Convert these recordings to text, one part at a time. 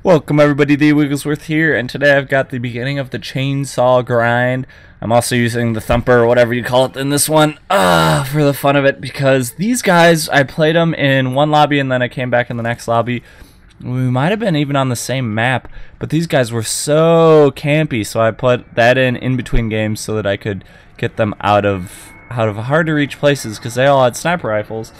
Welcome everybody, the Wigglesworth here, and today I've got the beginning of the chainsaw grind. I'm also using the thumper, or whatever you call it, in this one, for the fun of it, because these guys, I played them in one lobby and then I came back in the next lobby. We might have been even on the same map, but these guys were so campy, so I put that in between games so that I could get them out of hard to reach places, because they all had sniper rifles.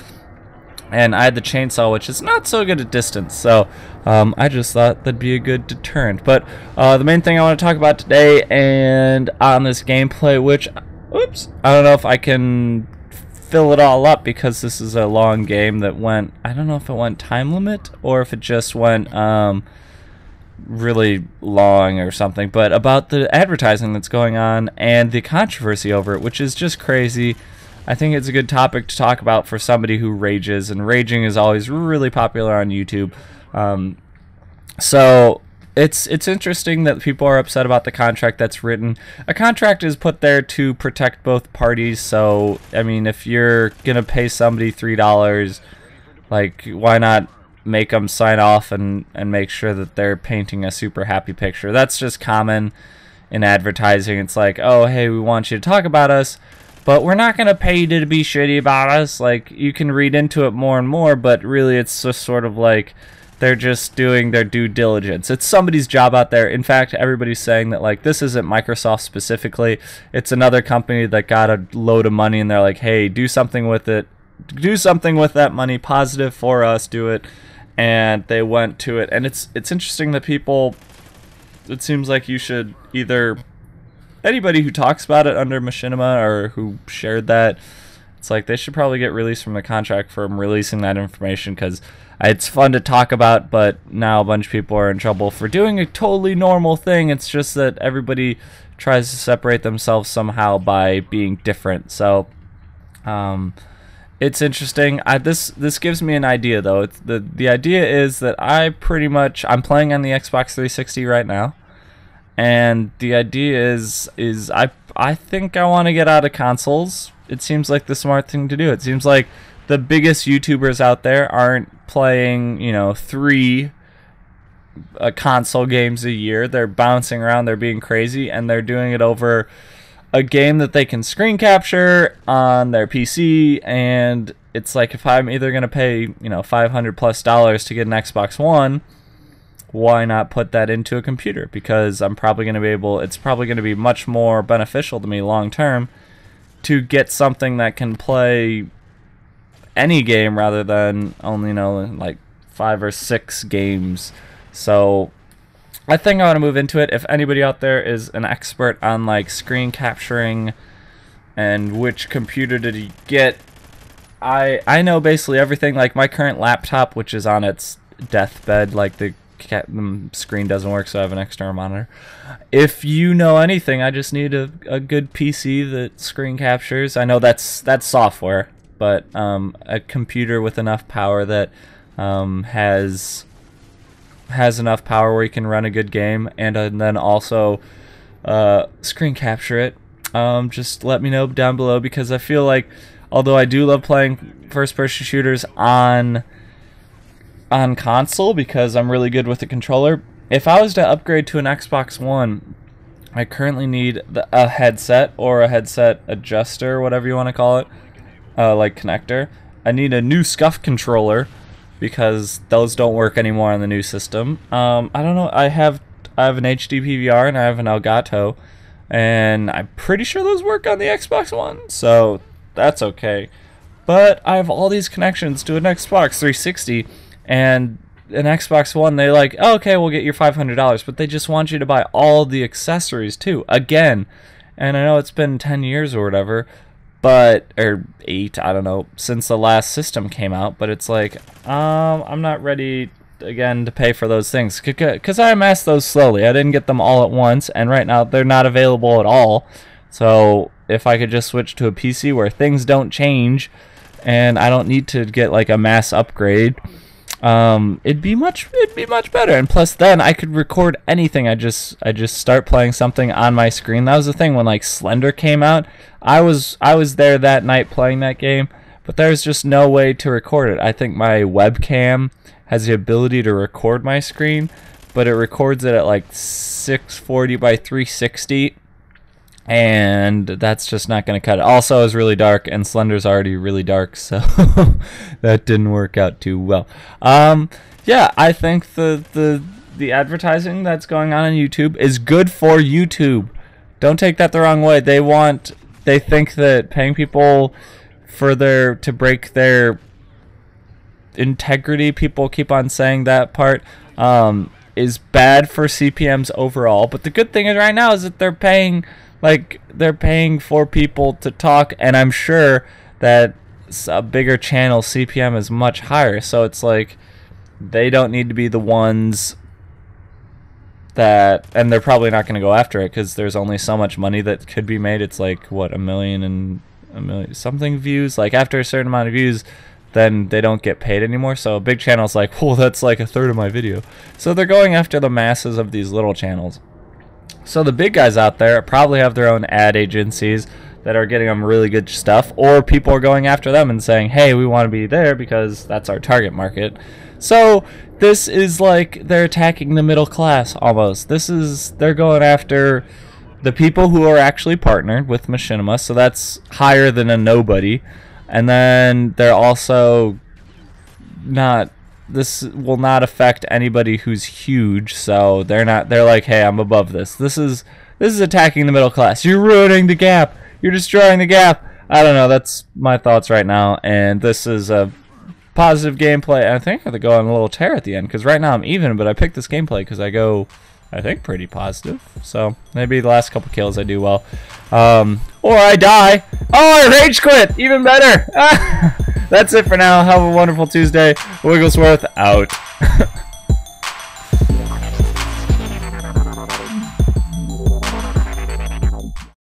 And I had the chainsaw, which is not so good at distance, so I just thought that'd be a good deterrent. But the main thing I want to talk about today, and on this gameplay, which, oops, I don't know if I can fill it all up because this is a long game that went, I don't know if it went time limit or if it just went really long or something, but about the advertising that's going on and the controversy over it, which is just crazy. I think it's a good topic to talk about for somebody who rages, and raging is always really popular on YouTube. So it's interesting that people are upset about the contract that's written. A contract is put there to protect both parties, so I mean, if you're gonna pay somebody $3, like, why not make them sign off and make sure that they're painting a super happy picture? That's just common in advertising. It's like, oh, hey, we want you to talk about us, but we're not going to pay you to be shitty about us. Like, you can read into it more and more, but really it's just sort of like they're just doing their due diligence. It's somebody's job out there. In fact, everybody's saying that, like, this isn't Microsoft specifically. It's another company that got a load of money, and they're like, hey, do something with it. Do something with that money. Positive for us. Do it. And they went to it. And it's interesting that people, it seems like you should either, anybody who talks about it under Machinima or who shared that, it's like they should probably get released from the contract from releasing that information, because it's fun to talk about, but now a bunch of people are in trouble for doing a totally normal thing. It's just that everybody tries to separate themselves somehow by being different. So it's interesting. This gives me an idea, though. The idea is that I'm playing on the Xbox 360 right now. And the idea is I think I want to get out of consoles. It seems like the smart thing to do. It seems like the biggest YouTubers out there aren't playing, 3 console games a year. They're bouncing around, they're being crazy, and they're doing it over a game that they can screen capture on their PC. And it's like, if I'm either going to pay, $500+ to get an Xbox One, why not put that into a computer? Because I'm probably going to be it's probably going to be much more beneficial to me long term to get something that can play any game rather than only, like 5 or 6 games. So I think I want to move into it. If anybody out there is an expert on, like, screen capturing and which computer did he get, I know basically everything. Like, my current laptop, which is on its deathbed, like the screen doesn't work, so I have an external monitor. If you know anything, I just need a good PC that screen captures. I know that's software, but a computer with enough power that has enough power where you can run a good game, and then also screen capture it. Just let me know down below, because I feel like, although I do love playing first-person shooters on console because I'm really good with the controller, if I was to upgrade to an Xbox One, I currently need a headset or a headset adjuster, whatever you want to call it, like connector. I need a new SCUF controller because those don't work anymore on the new system. I don't know. I have an HD PVR and I have an Elgato, and I'm pretty sure those work on the Xbox One, so that's okay. But I have all these connections to an Xbox 360 and an Xbox One. They're like, oh, okay, we'll get your $500, but they just want you to buy all the accessories too, again. And I know it's been 10 years or whatever, or 8, I don't know, since the last system came out, but it's like, I'm not ready again to pay for those things, because I amassed those slowly. I didn't get them all at once, and right now they're not available at all. So if I could just switch to a PC where things don't change and I don't need to get like a mass upgrade, it'd be much better. And plus, then I could record anything. I just start playing something on my screen. That was the thing when like Slender came out. I was there that night playing that game, but there's just no way to record it. I think my webcam has the ability to record my screen, but it records it at like 640 by 360, and that's just not going to cut it. Also, it was really dark, and Slender's already really dark, so that didn't work out too well. Yeah, I think the advertising that's going on YouTube is good for YouTube. Don't take that the wrong way. They think that paying people for to break their integrity, people keep on saying that part, is bad for CPMs overall. But the good thing is right now is that they're paying for people to talk, and I'm sure that a bigger channel CPM is much higher. So it's like they don't need to be the ones that, and they're probably not going to go after it because there's only so much money that could be made. It's like what, a million something views. Like after a certain amount of views, then they don't get paid anymore. So a big channel's like, well, that's like a third of my video. So they're going after the masses of these little channels. So the big guys out there probably have their own ad agencies that are getting them really good stuff, or people are going after them and saying, hey, we want to be there because that's our target market. So this is like they're attacking the middle class almost. They're going after the people who are actually partnered with Machinima, so that's higher than a nobody. And then they're also not, this will not affect anybody who's huge, so they're like, hey, I'm above this. This is attacking the middle class. You're ruining the gap. You're destroying the gap. I don't know, that's my thoughts right now, and this is a positive gameplay. I think I have to go on a little tear at the end, because right now I'm even, but I picked this gameplay because I go, I think, pretty positive. So maybe the last couple kills I do well. Or I die. Oh, I rage quit! Even better! That's it for now. Have a wonderful Tuesday. Wigglesworth out.